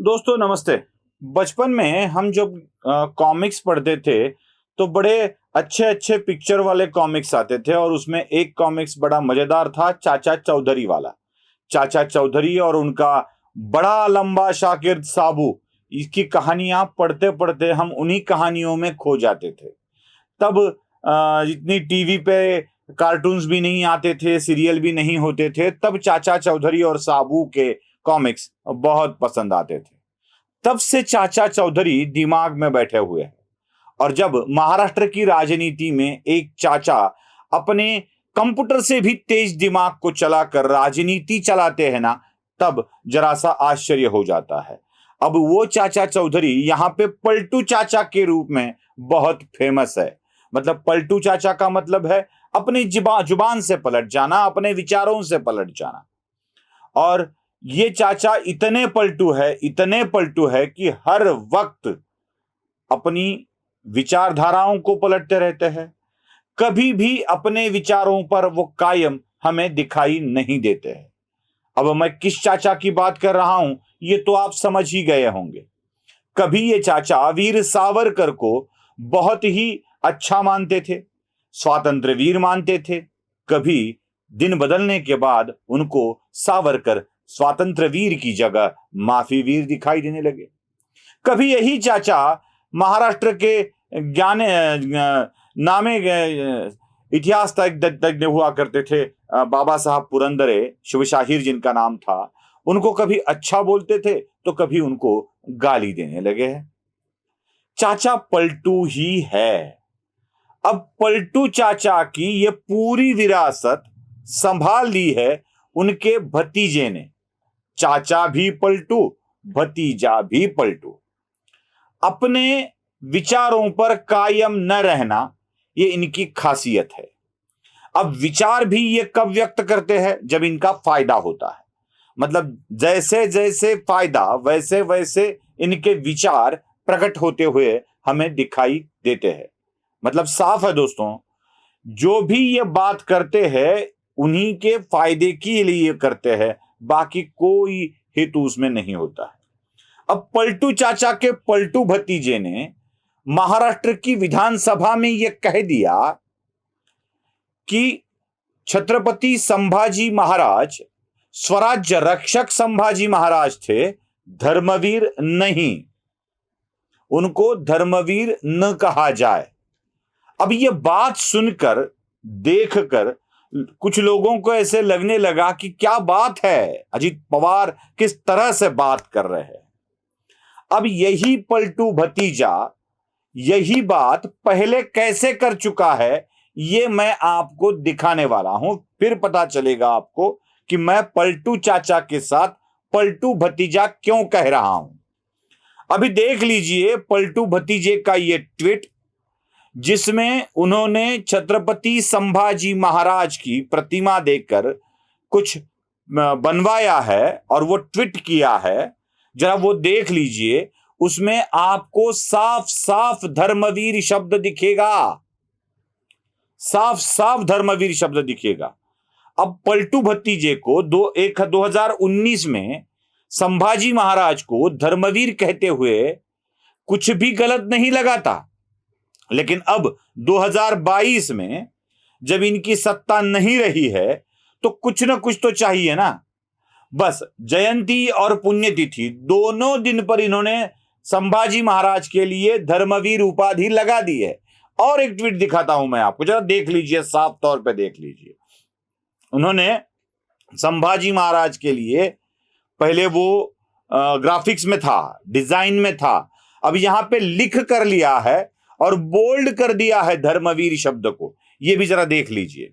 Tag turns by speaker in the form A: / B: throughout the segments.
A: दोस्तों नमस्ते। बचपन में हम जब कॉमिक्स पढ़ते थे तो बड़े अच्छे अच्छे पिक्चर वाले कॉमिक्स आते थे और उसमें एक कॉमिक्स बड़ा मजेदार था, चाचा चौधरी वाला। चाचा चौधरी और उनका बड़ा लंबा शागिर्द साबू, इसकी कहानियां पढ़ते पढ़ते हम उन्हीं कहानियों में खो जाते थे। तब इतनी टीवी पे कार्टून्स भी नहीं आते थे, सीरियल भी नहीं होते थे, तब चाचा चौधरी और साबू के कॉमिक्स बहुत पसंद आते थे। तब से चाचा चौधरी दिमाग में बैठे हुए हैं। और जब महाराष्ट्र की राजनीति में एक चाचा अपने कंप्यूटर से भी तेज दिमाग को चलाकर राजनीति चलाते हैं ना, तब जरा सा आश्चर्य हो जाता है। अब वो चाचा चौधरी यहाँ पे पलटू चाचा के रूप में बहुत फेमस है। मतलब पलटू चाचा का मतलब है अपनी जुबान से पलट जाना, अपने विचारों से पलट जाना। और ये चाचा इतने पलटू है कि हर वक्त अपनी विचारधाराओं को पलटते रहते हैं। कभी भी अपने विचारों पर वो कायम हमें दिखाई नहीं देते हैं। अब मैं किस चाचा की बात कर रहा हूं ये तो आप समझ ही गए होंगे। कभी ये चाचा वीर सावरकर को बहुत ही अच्छा मानते थे, स्वातंत्र्य वीर मानते थे। कभी दिन बदलने के बाद उनको सावरकर स्वातंत्र्य वीर की जगह माफी वीर दिखाई देने लगे। कभी यही चाचा महाराष्ट्र के नामे इतिहास तज्ञ हुआ करते थे, बाबा साहब पुरंदरे शिवशाहीर जिनका नाम था, उनको कभी अच्छा बोलते थे तो कभी उनको गाली देने लगे हैं। चाचा पलटू ही है। अब पलटू चाचा की ये पूरी विरासत संभाल ली है उनके भतीजे ने। चाचा भी पलटू, भतीजा भी पलटू। अपने विचारों पर कायम न रहना ये इनकी खासियत है। अब विचार भी ये कब व्यक्त करते हैं? जब इनका फायदा होता है। मतलब जैसे जैसे फायदा वैसे वैसे इनके विचार प्रकट होते हुए हमें दिखाई देते हैं। मतलब साफ है दोस्तों, जो भी ये बात करते हैं उन्हीं के फायदे के लिए करते हैं, बाकी कोई हेतु उसमें नहीं होता है। अब पलटू चाचा के पलटू भतीजे ने महाराष्ट्र की विधानसभा में यह कह दिया कि छत्रपति संभाजी महाराज स्वराज्य रक्षक संभाजी महाराज थे, धर्मवीर नहीं। उनको धर्मवीर न कहा जाए। अब यह बात सुनकर देखकर कुछ लोगों को ऐसे लगने लगा कि क्या बात है, अजित पवार किस तरह से बात कर रहे हैं। अब यही पलटू भतीजा यही बात पहले कैसे कर चुका है ये मैं आपको दिखाने वाला हूं। फिर पता चलेगा आपको कि मैं पलटू चाचा के साथ पलटू भतीजा क्यों कह रहा हूं। अभी देख लीजिए पलटू भतीजे का ये ट्वीट, जिसमें उन्होंने छत्रपति संभाजी महाराज की प्रतिमा देकर कुछ बनवाया है और वो ट्वीट किया है। जरा वो देख लीजिए, उसमें आपको साफ साफ धर्मवीर शब्द दिखेगा, साफ साफ धर्मवीर शब्द दिखेगा। अब पलटू भतीजे को 2019 में संभाजी महाराज को धर्मवीर कहते हुए कुछ भी गलत नहीं लगा था। लेकिन अब 2022 में जब इनकी सत्ता नहीं रही है तो कुछ ना कुछ तो चाहिए ना। बस जयंती और पुण्यतिथि दोनों दिन पर इन्होंने संभाजी महाराज के लिए धर्मवीर उपाधि लगा दी है। और एक ट्वीट दिखाता हूं मैं आपको, जरा देख लीजिए, साफ तौर पे देख लीजिए। उन्होंने संभाजी महाराज के लिए पहले वो ग्राफिक्स में था, डिजाइन में था, अब यहां पे लिख कर लिया है और बोल्ड कर दिया है धर्मवीर शब्द को। ये भी जरा देख लीजिए,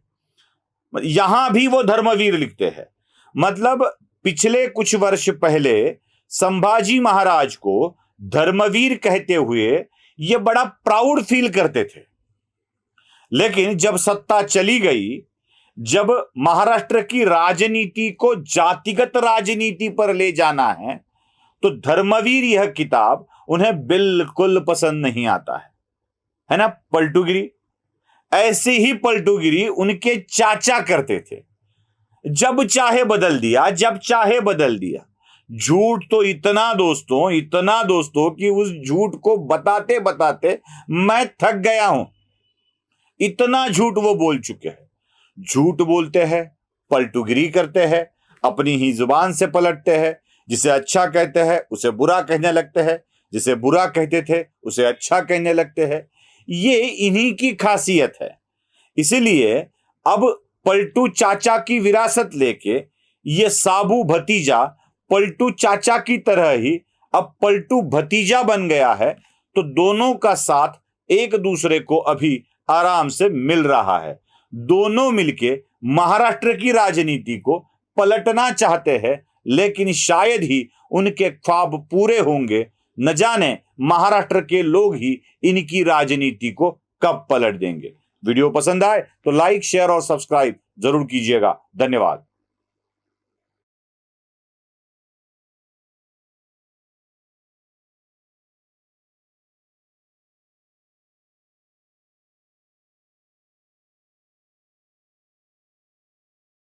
A: यहां भी वो धर्मवीर लिखते हैं। मतलब पिछले कुछ वर्ष पहले संभाजी महाराज को धर्मवीर कहते हुए ये बड़ा प्राउड फील करते थे। लेकिन जब सत्ता चली गई, जब महाराष्ट्र की राजनीति को जातिगत राजनीति पर ले जाना है, तो धर्मवीर यह किताब उन्हें बिल्कुल पसंद नहीं आता है ना। पलटूगिरी, ऐसी ही पलटूगिरी उनके चाचा करते थे। जब चाहे बदल दिया, जब चाहे बदल दिया। झूठ तो इतना दोस्तों कि उस झूठ को बताते बताते मैं थक गया हूं। इतना झूठ वो बोल चुके हैं। झूठ बोलते हैं, पलटूगिरी करते हैं, अपनी ही जुबान से पलटते हैं। जिसे अच्छा कहते हैं उसे बुरा कहने लगते हैं, जिसे बुरा कहते थे उसे अच्छा कहने लगते हैं। ये इन्हीं की खासियत है। इसीलिए अब पलटू चाचा की विरासत लेके ये साबू भतीजा पलटू चाचा की तरह ही अब पलटू भतीजा बन गया है। तो दोनों का साथ एक दूसरे को अभी आराम से मिल रहा है। दोनों मिलके महाराष्ट्र की राजनीति को पलटना चाहते हैं, लेकिन शायद ही उनके ख्वाब पूरे होंगे। न जाने महाराष्ट्र के लोग ही इनकी राजनीति को कब पलट देंगे। वीडियो पसंद आए तो लाइक, शेयर और सब्सक्राइब जरूर कीजिएगा। धन्यवाद।